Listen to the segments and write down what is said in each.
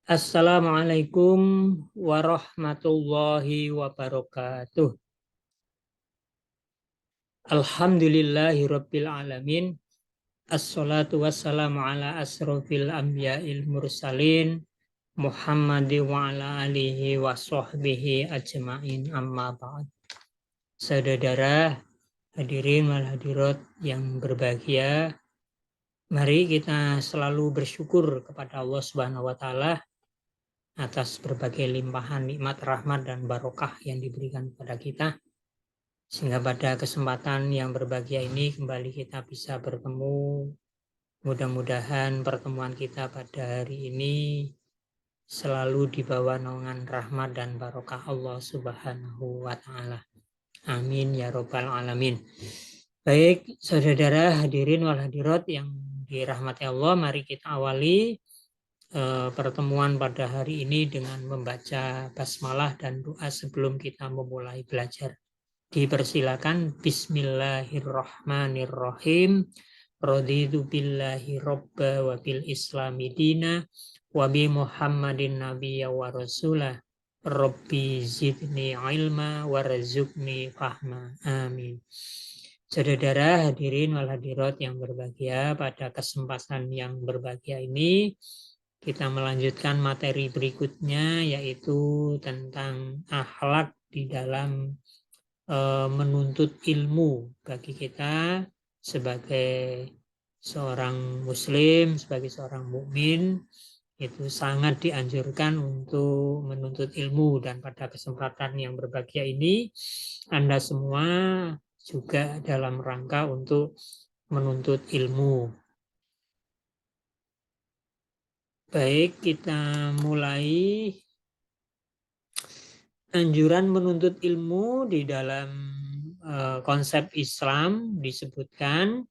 Assalamualaikum warahmatullahi wabarakatuh. Alhamdulillahirabbil alamin. Assalatu wassalamu ala asrofil anbiya'il mursalin Muhammadi wa ala alihi wa sahbihi ajma'in amma ba'd. Saudara hadirin wal hadirat yang berbahagia, mari kita selalu bersyukur kepada Allah Subhanahu wa taala atas berbagai limpahan nikmat, rahmat, dan barokah yang diberikan kepada kita. Sehingga pada kesempatan yang berbahagia ini kembali kita bisa bertemu. Mudah-mudahan pertemuan kita pada hari ini selalu di bawah naungan rahmat dan barokah Allah Subhanahu wa Ta'ala. Amin ya Robbal Alamin. Baik, saudara hadirin wal hadirat yang dirahmati Allah, mari kita awali pertemuan pada hari ini dengan membaca basmalah dan doa sebelum kita memulai belajar. Dipersilakan. Bismillahirrahmanirrahim. Raditu billahi robba wa bil islami dina wa bi muhammadin nabiyya wa rasulah. Rabbi zidni ilma warzuqni fahma. Amin. Saudara hadirin wal hadirat yang berbahagia, pada kesempatan yang berbahagia ini kita melanjutkan materi berikutnya, yaitu tentang akhlak di dalam menuntut ilmu. Bagi kita sebagai seorang muslim, sebagai seorang mukmin, itu sangat dianjurkan untuk menuntut ilmu. Dan pada kesempatan yang berbahagia ini, Anda semua juga dalam rangka untuk menuntut ilmu. Baik, kita mulai. Anjuran menuntut ilmu di dalam konsep Islam disebutkan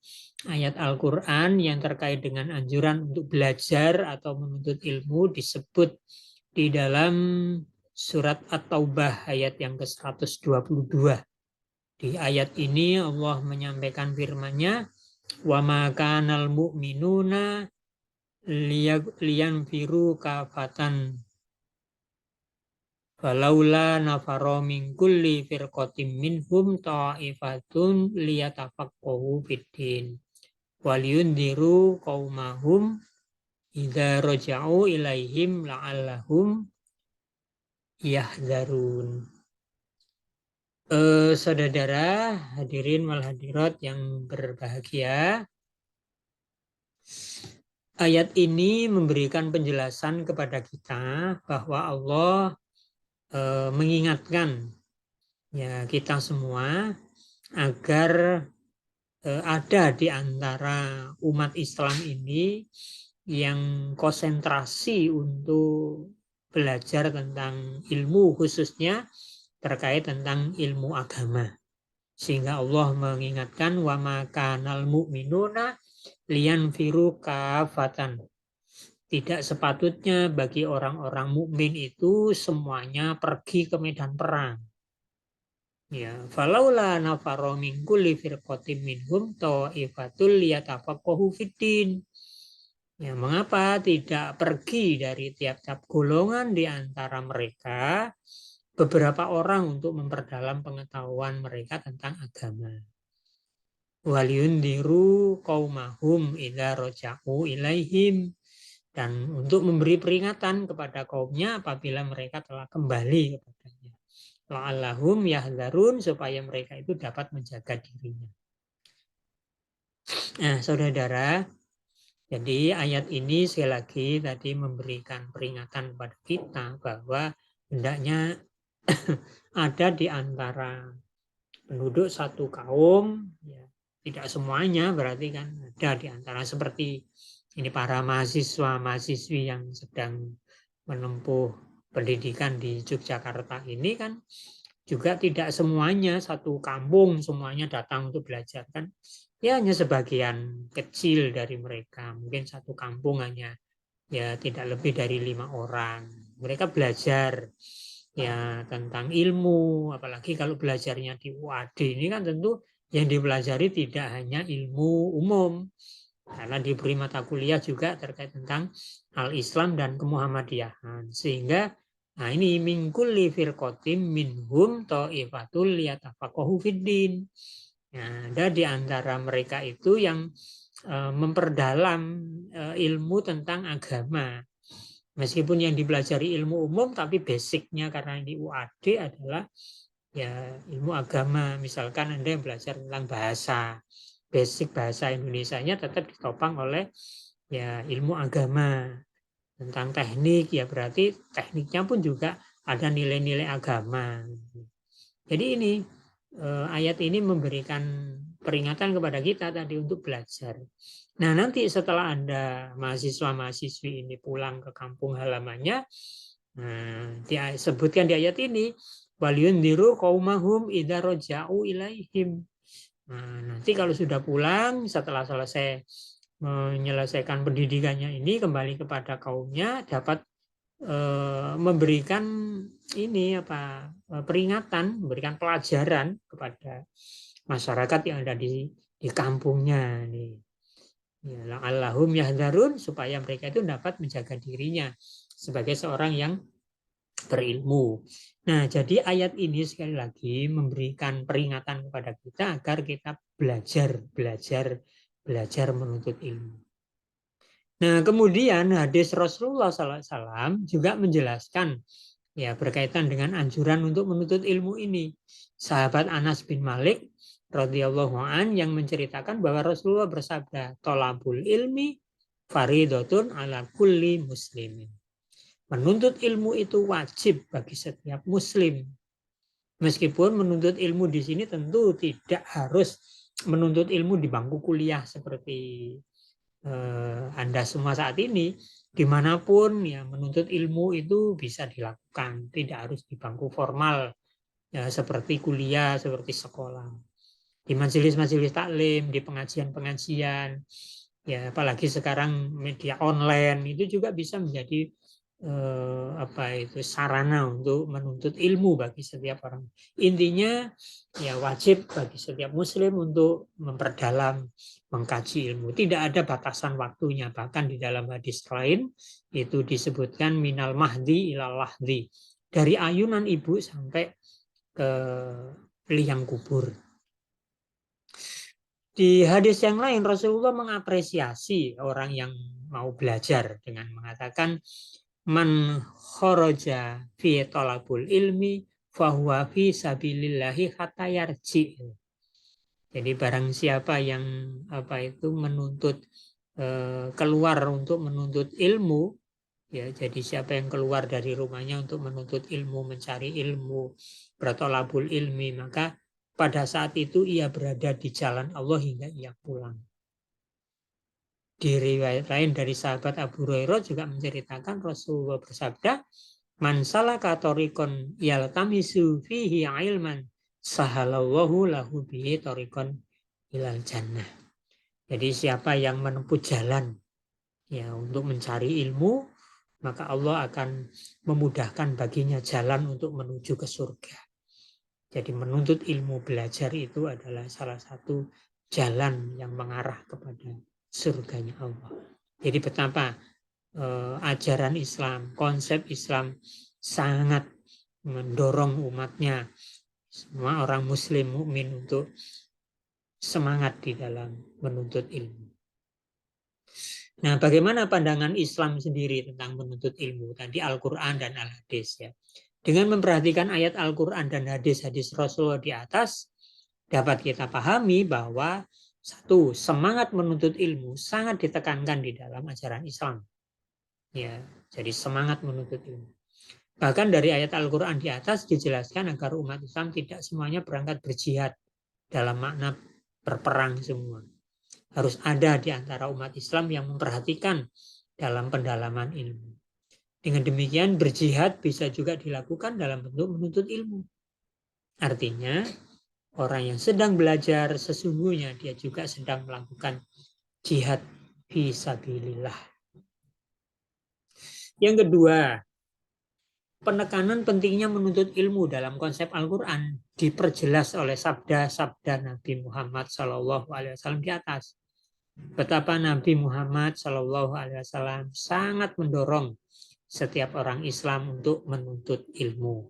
ayat Al-Quran yang terkait dengan anjuran untuk belajar atau menuntut ilmu disebut di dalam surat At-Taubah ayat yang ke-122. Di ayat ini Allah menyampaikan firman-Nya, wa ma kanal mu'minuna liyanfiru kafatan falaula nafaro min kulli firqatin minhum ta'ifatun liyatafaqahu fiddin waliyundiru qaumahum idza raja'u ilaihim la'allahum yahdzarun. Saudara hadirin wal hadirat yang berbahagia, ayat ini memberikan penjelasan kepada kita bahwa Allah mengingatkan ya kita semua agar ada di antara umat Islam ini yang konsentrasi untuk belajar tentang ilmu, khususnya terkait tentang ilmu agama. Sehingga Allah mengingatkan, wa ma kanal mu'minuna liyanfiru kafatan. Tidak sepatutnya bagi orang-orang mukmin itu semuanya pergi ke medan perang. Ya, falaula nafaro min kulli firqatin minhum ta'ifatul liyatafaqahu fiddin. Ya, mengapa tidak pergi dari tiap-tiap golongan di antara mereka beberapa orang untuk memperdalam pengetahuan mereka tentang agama. Waliyundiru qaumahum idza raja'u ilaihim. Dan untuk memberi peringatan kepada kaumnya apabila mereka telah kembali kepadanya. La'allahum yahdzarun, supaya mereka itu dapat menjaga dirinya. Nah, saudara, jadi ayat ini sekali lagi tadi memberikan peringatan kepada kita bahwa hendaknya ada di antara penduduk satu kaum, ya, tidak semuanya berarti kan ada di antara seperti ini para mahasiswa-mahasiswi yang sedang menempuh pendidikan di Yogyakarta ini kan juga tidak semuanya satu kampung semuanya datang untuk belajar kan. Ya hanya sebagian kecil dari mereka, mungkin satu kampung hanya ya tidak lebih dari 5 orang. Mereka belajar ya tentang ilmu, apalagi kalau belajarnya di UAD ini kan tentu yang dipelajari tidak hanya ilmu umum, karena diberi mata kuliah juga terkait tentang al-Islam dan kemuhammadiyahan. Sehingga nah ini min kulli firqatin minhum ta'ifatul liyatafaqahu fiddin. Nah, ada di antara mereka itu yang memperdalam ilmu tentang agama. Meskipun yang dipelajari ilmu umum, tapi basicnya karena di UAD adalah ya ilmu agama. Misalkan Anda yang belajar tentang bahasa, basic bahasa Indonesianya tetap ditopang oleh ya ilmu agama. Tentang teknik ya berarti tekniknya pun juga ada nilai-nilai agama. Jadi ini ayat ini memberikan peringatan kepada kita tadi untuk belajar. Nah, nanti setelah Anda mahasiswa-mahasiswi ini pulang ke kampung halamannya, nah, disebutkan di ayat ini, waliyundiru qaumahum idza raja'u ilaihim. Nah, nanti kalau sudah pulang setelah selesai menyelesaikan pendidikannya ini kembali kepada kaumnya dapat memberikan ini apa peringatan, memberikan pelajaran kepada masyarakat yang ada di kampungnya nih. Ya, Allahum yahdharun supaya mereka itu dapat menjaga dirinya sebagai seorang yang berilmu. Nah, jadi ayat ini sekali lagi memberikan peringatan kepada kita agar kita belajar menuntut ilmu. Nah, kemudian hadis Rasulullah SAW juga menjelaskan ya berkaitan dengan anjuran untuk menuntut ilmu ini. Sahabat Anas bin Malik radhiyallahu an yang menceritakan bahwa Rasulullah bersabda, "Thalabul ilmi faridatun ala kulli muslimin." Menuntut ilmu itu wajib bagi setiap muslim. Meskipun menuntut ilmu di sini tentu tidak harus menuntut ilmu di bangku kuliah seperti Anda semua saat ini, dimanapun ya menuntut ilmu itu bisa dilakukan, tidak harus di bangku formal ya, seperti kuliah, seperti sekolah. Di majelis-majelis taklim, di pengajian-pengajian, ya apalagi sekarang media online itu juga bisa menjadi sarana untuk menuntut ilmu bagi setiap orang. Intinya ya wajib bagi setiap muslim untuk memperdalam, mengkaji ilmu. Tidak ada batasan waktunya, bahkan di dalam hadis lain itu disebutkan minal mahdi ilal lahdi, dari ayunan ibu sampai ke liang kubur. Di hadis yang lain Rasulullah mengapresiasi orang yang mau belajar dengan mengatakan man kharaja fi talabul ilmi fahuwa fi sabilillahi hatta yarji. Jadi barang siapa yang menuntut keluar untuk menuntut ilmu ya, jadi siapa yang keluar dari rumahnya untuk menuntut ilmu, mencari ilmu, bertolabul ilmi, maka pada saat itu ia berada di jalan Allah hingga ia pulang. Di riwayat lain dari sahabat Abu Hurairah juga menceritakan Rasulullah bersabda, "Man salaka tariqan yaltamisu fihi ilman, sahalallahu lahu bihi tariqan ilal jannah." Jadi siapa yang menempuh jalan ya untuk mencari ilmu, maka Allah akan memudahkan baginya jalan untuk menuju ke surga. Jadi menuntut ilmu, belajar itu adalah salah satu jalan yang mengarah kepada surganya Allah. Jadi betapa ajaran Islam, konsep Islam sangat mendorong umatnya, semua orang muslim mukmin untuk semangat di dalam menuntut ilmu. Nah, bagaimana pandangan Islam sendiri tentang menuntut ilmu? Tadi Al-Quran dan Al-Hadis ya. Dengan memperhatikan ayat Al-Quran dan hadis-hadis Rasulullah di atas, dapat kita pahami bahwa satu, semangat menuntut ilmu sangat ditekankan di dalam ajaran Islam. Ya, jadi semangat menuntut ilmu. Bahkan dari ayat Al-Quran di atas dijelaskan agar umat Islam tidak semuanya berangkat berjihad dalam makna berperang semua. Harus ada di antara umat Islam yang memperhatikan dalam pendalaman ilmu. Dengan demikian berjihad bisa juga dilakukan dalam bentuk menuntut ilmu. Artinya orang yang sedang belajar sesungguhnya dia juga sedang melakukan jihad fisabilillah. Yang kedua, penekanan pentingnya menuntut ilmu dalam konsep Al-Quran diperjelas oleh sabda-sabda Nabi Muhammad SAW di atas. betapa Nabi Muhammad SAW sangat mendorong setiap orang Islam untuk menuntut ilmu.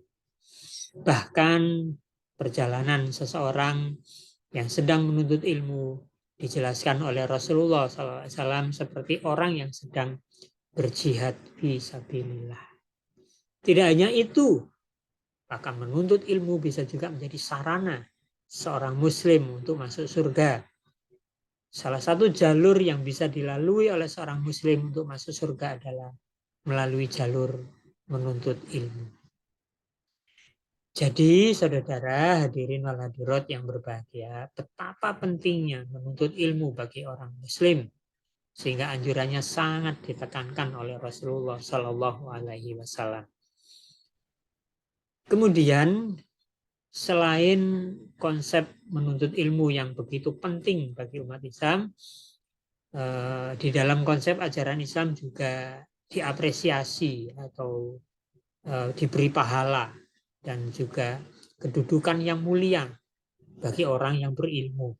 Bahkan perjalanan seseorang yang sedang menuntut ilmu dijelaskan oleh Rasulullah SAW seperti orang yang sedang berjihad fisabilillah. Tidak hanya itu, bahkan menuntut ilmu bisa juga menjadi sarana seorang muslim untuk masuk surga. Salah satu jalur yang bisa dilalui oleh seorang muslim untuk masuk surga adalah melalui jalur menuntut ilmu. Jadi saudara hadirin wal hadirat yang berbahagia, betapa pentingnya menuntut ilmu bagi orang muslim, sehingga anjurannya sangat ditekankan oleh Rasulullah Shallallahu Alaihi Wasallam. Kemudian selain konsep menuntut ilmu yang begitu penting bagi umat Islam, di dalam konsep ajaran Islam juga diapresiasi atau diberi pahala dan juga kedudukan yang mulia bagi orang yang berilmu.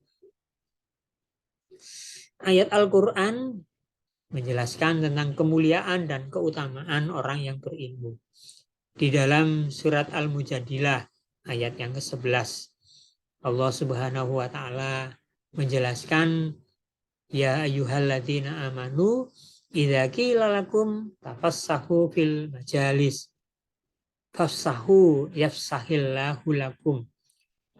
Ayat Al-Quran menjelaskan tentang kemuliaan dan keutamaan orang yang berilmu. Di dalam surat Al-Mujadilah ayat yang ke-11, Allah Subhanahu wa taala menjelaskan, ya ayyuhalladzina amanu idza qila lakum tafassahu fil majalis fafsahu yafsahillahu lakum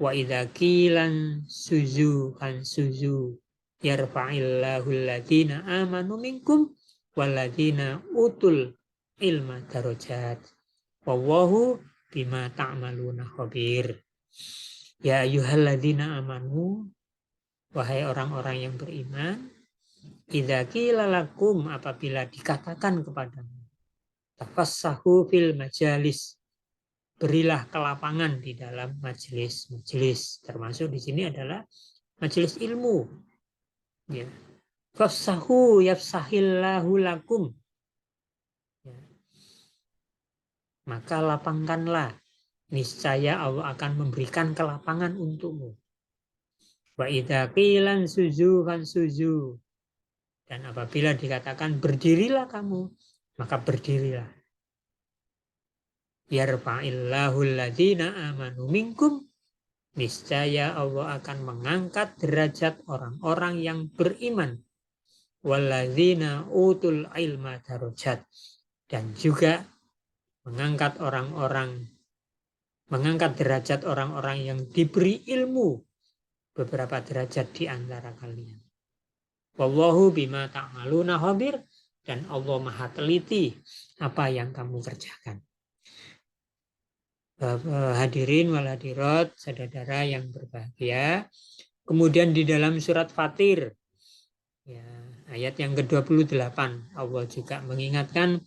wa idza qilan suzu kan suzu yarfa'illahu alladzina amanu minkum walladzina utul ilma darajat wallahu bima ta'maluna khabir. Ya ayyuhalladzina amanu, wahai orang-orang yang beriman, idza qila lakum, apabila dikatakan kepadamu, tafassahu fil majalis, berilah kelapangan di dalam majelis-majelis, termasuk di sini adalah majelis ilmu. Ya. Fafsahu yafsahillahu lakum. Ya. Maka lapangkanlah, niscaya Allah akan memberikan kelapangan untukmu. Wa idza qilan suzu kan suzu. Dan apabila dikatakan berdirilah kamu, maka berdirilah. Yarfa'illahu alladzina amanu minkum, niscaya Allah akan mengangkat derajat orang-orang yang beriman. Walladzina utul ilma darajat, dan juga mengangkat derajat orang-orang yang diberi ilmu beberapa derajat di antara kalian. Wallahu bima ta'maluna khabir, dan Allah maha teliti apa yang kamu kerjakan. Hadirin wal hadirat, saudara yang berbahagia. Kemudian di dalam surat Fatir, ya, ayat yang ke-28, Allah juga mengingatkan,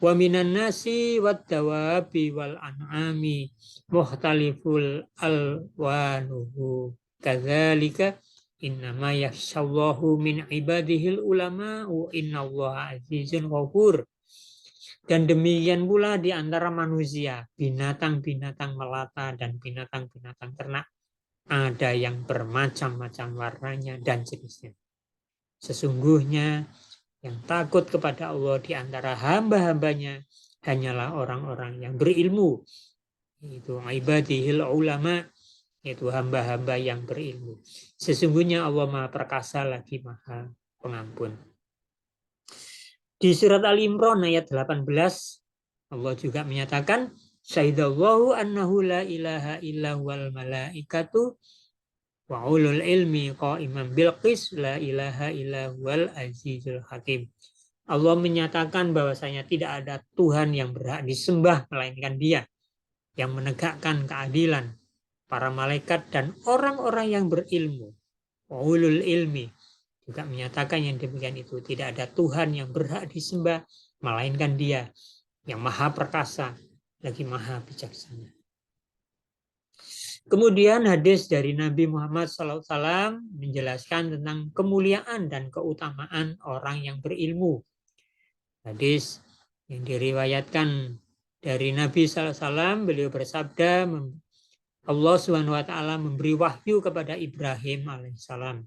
wa minan nasi wad dawabi wal an'ami mukhtaliful alwanuhu kadzalika innama yakhshallahu min ibadihil ulama wa innallaha azizun ghafur. Dan demikian pula di antara manusia, binatang-binatang melata dan binatang-binatang ternak, ada yang bermacam-macam warnanya dan jenisnya. Sesungguhnya yang takut kepada Allah di antara hamba-hambanya hanyalah orang-orang yang berilmu, yaitu ibadihil ulama, yaitu hamba-hamba yang berilmu. Sesungguhnya Allah maha perkasa lagi maha pengampun. Di surat Al-Imran ayat 18, Allah juga menyatakan, syahidallahu annahu la ilaha illa wal malaikatu wa ulul ilmi qa'iman bil qis la ilaha illa wal azizul hakim. Allah menyatakan bahwasanya tidak ada Tuhan yang berhak disembah melainkan Dia yang menegakkan keadilan. Para malaikat dan orang-orang yang berilmu, wa ulul ilmi, juga menyatakan yang demikian itu. Tidak ada Tuhan yang berhak disembah melainkan Dia yang maha perkasa lagi maha bijaksana. Kemudian hadis dari Nabi Muhammad SAW menjelaskan tentang kemuliaan dan keutamaan orang yang berilmu. Hadis yang diriwayatkan dari Nabi SAW, beliau bersabda, Allah SWT memberi wahyu kepada Ibrahim alaihissalam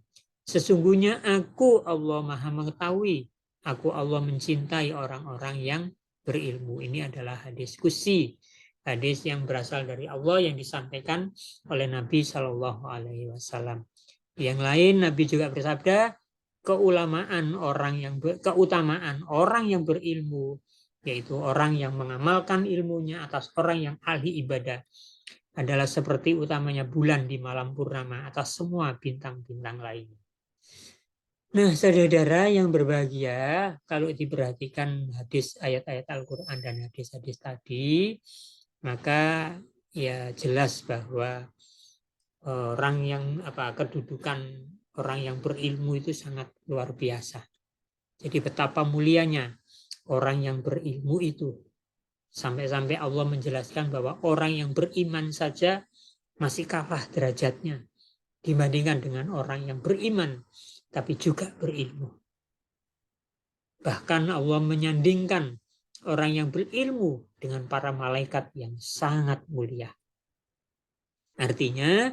Sesungguhnya aku Allah Maha mengetahui, aku Allah mencintai orang-orang yang berilmu. Ini adalah hadis qudsi, hadis yang berasal dari Allah yang disampaikan oleh Nabi Shallallahu Alaihi Wasallam. Yang lain Nabi juga bersabda, keutamaan orang yang berilmu, yaitu orang yang mengamalkan ilmunya atas orang yang ahli ibadah, adalah seperti utamanya bulan di malam purnama atas semua bintang-bintang lainnya. Nah, saudara yang berbahagia, kalau diperhatikan hadis ayat-ayat Al-Quran dan hadis-hadis tadi, maka ya jelas bahwa orang yang kedudukan orang yang berilmu itu sangat luar biasa. Jadi betapa mulianya orang yang berilmu itu. Sampai-sampai Allah menjelaskan bahwa orang yang beriman saja masih kalah derajatnya dibandingkan dengan orang yang beriman tapi juga berilmu. Bahkan Allah menyandingkan orang yang berilmu dengan para malaikat yang sangat mulia. Artinya,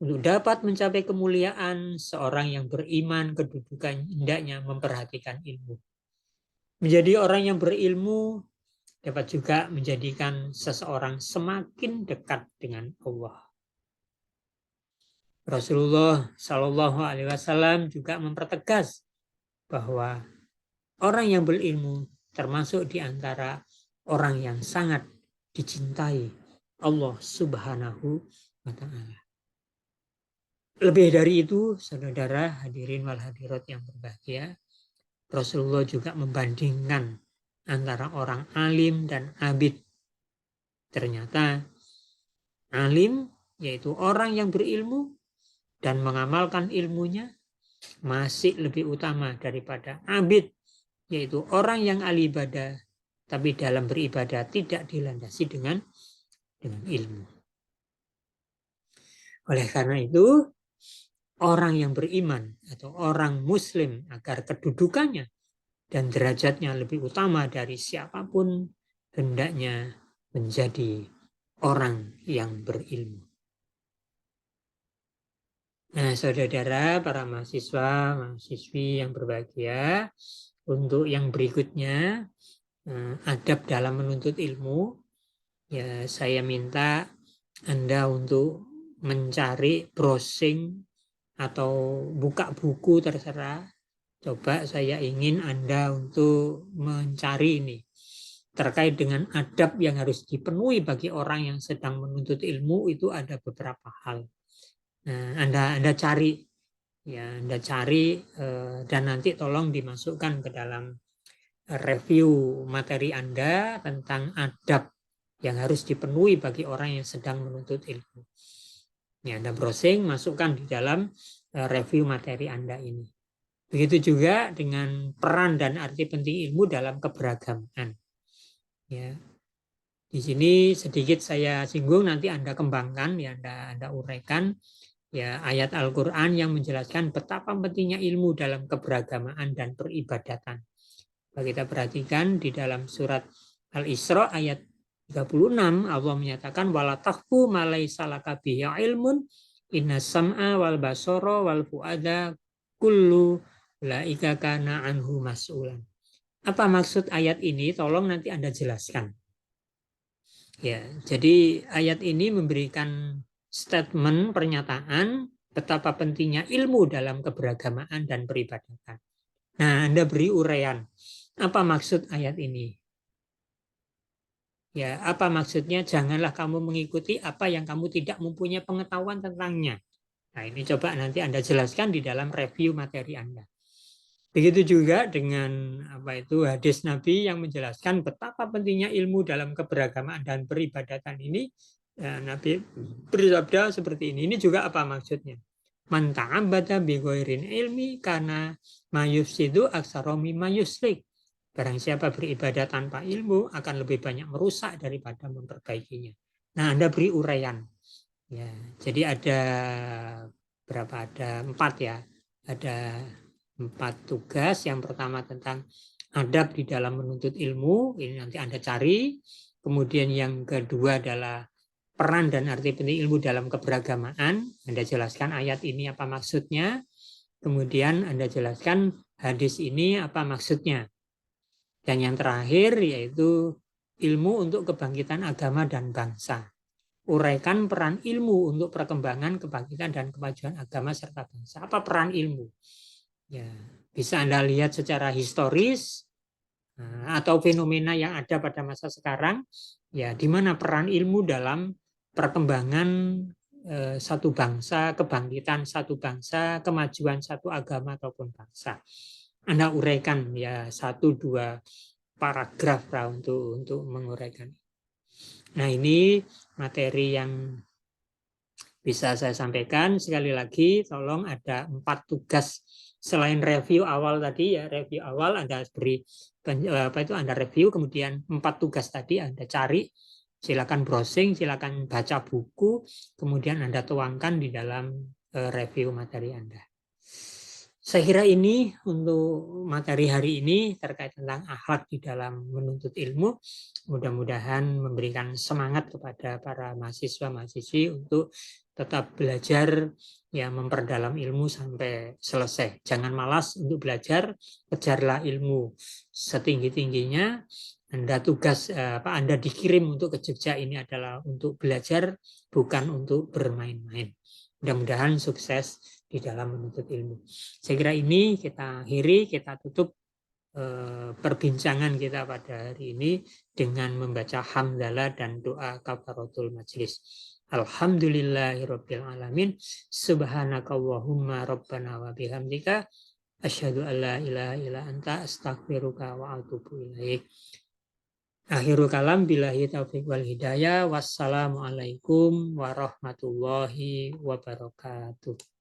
untuk dapat mencapai kemuliaan, seorang yang beriman kedudukan hendaknya memperhatikan ilmu. Menjadi orang yang berilmu dapat juga menjadikan seseorang semakin dekat dengan Allah. Rasulullah Shallallahu Alaihi Wasallam juga mempertegas bahwa orang yang berilmu termasuk di antara orang yang sangat dicintai Allah Subhanahu wa Ta'ala. Lebih dari itu, saudara hadirin wal hadirat yang berbahagia, Rasulullah juga membandingkan antara orang alim dan abid. Ternyata alim, yaitu orang yang berilmu dan mengamalkan ilmunya, masih lebih utama daripada abid, yaitu orang yang ahli ibadah, tapi dalam beribadah tidak dilandasi dengan ilmu. Oleh karena itu, orang yang beriman atau orang muslim agar kedudukannya dan derajatnya lebih utama dari siapapun, hendaknya menjadi orang yang berilmu. Nah, saudara, para mahasiswa, mahasiswi yang berbahagia, untuk yang berikutnya, adab dalam menuntut ilmu, ya saya minta Anda untuk mencari browsing atau buka buku terserah. Coba saya ingin Anda untuk mencari ini terkait dengan adab yang harus dipenuhi bagi orang yang sedang menuntut ilmu. Itu ada beberapa hal. Nah, Anda cari ya, Anda cari dan nanti tolong dimasukkan ke dalam review materi Anda tentang adab yang harus dipenuhi bagi orang yang sedang menuntut ilmu. Ya, Anda browsing, masukkan di dalam review materi Anda ini. Begitu juga dengan peran dan arti penting ilmu dalam keberagaman. Ya. Di sini sedikit saya singgung, nanti Anda kembangkan, ya Anda uraikan ya ayat Al-Quran yang menjelaskan betapa pentingnya ilmu dalam keberagamaan dan peribadatan. Kita perhatikan di dalam surat Al-Isra ayat 36, Allah menyatakan wala taqfu ma laysa laka bihi ilmun inna sam'a wal basara wal fuada kullu ulaika kana anhu mas'ulan. Apa maksud ayat ini? Tolong nanti Anda jelaskan. Ya, jadi ayat ini memberikan statement, pernyataan betapa pentingnya ilmu dalam keberagamaan dan peribadatan. Nah, Anda beri uraian. Apa maksud ayat ini? Ya, apa maksudnya? Janganlah kamu mengikuti apa yang kamu tidak mempunyai pengetahuan tentangnya. Nah, ini coba nanti Anda jelaskan di dalam review materi Anda. Begitu juga dengan hadis Nabi yang menjelaskan betapa pentingnya ilmu dalam keberagamaan dan peribadatan ini. Ya, Nabi bersabda seperti ini. Ini juga apa maksudnya? Man ta'abbada bi ghairin ilmi karena mayufsidu aksara mimma yuslik. Barang siapa beribadah tanpa ilmu akan lebih banyak merusak daripada memperbaikinya. Nah, Anda beri uraian. Ya, jadi ada berapa? Ada 4 ya. Ada 4 tugas. Yang pertama tentang adab di dalam menuntut ilmu. Ini nanti Anda cari. Kemudian yang kedua adalah peran dan arti penting ilmu dalam keberagamaan. Anda jelaskan ayat ini apa maksudnya. Kemudian Anda jelaskan hadis ini apa maksudnya. Dan yang terakhir yaitu ilmu untuk kebangkitan agama dan bangsa. Uraikan peran ilmu untuk perkembangan, kebangkitan, dan kemajuan agama serta bangsa. Apa peran ilmu? Ya, bisa Anda lihat secara historis atau fenomena yang ada pada masa sekarang, ya di mana peran ilmu dalam perkembangan satu bangsa, kebangkitan satu bangsa, kemajuan satu agama ataupun bangsa. Anda uraikan ya 1-2 paragraf lah untuk menguraikan. Nah, ini materi yang bisa saya sampaikan. Sekali lagi, tolong ada 4 tugas selain review awal tadi ya, review awal Anda beri Anda review, kemudian 4 tugas tadi Anda cari, silakan browsing, silakan baca buku, kemudian Anda tuangkan di dalam review materi Anda. Saya kira ini untuk materi hari ini terkait tentang akhlak di dalam menuntut ilmu. Mudah-mudahan memberikan semangat kepada para mahasiswa-mahasiswi untuk tetap belajar, ya memperdalam ilmu sampai selesai. Jangan malas untuk belajar, kejarlah ilmu setinggi-tingginya. Anda dikirim untuk ke Jogja ini adalah untuk belajar, bukan untuk bermain-main. Mudah-mudahan sukses di dalam menuntut ilmu. Saya kira ini kita akhiri, kita tutup perbincangan kita pada hari ini dengan membaca hamdalah dan doa kafaratul majlis. Alhamdulillahirabbil alamin. Subhanakallahumma rabbana wa bihamdika asyhadu an la ilaha illa anta astaghfiruka wa atubu ilaik. Akhirul kalam billahi taufiq wal hidayah. Wassalamualaikum warahmatullahi wabarakatuh.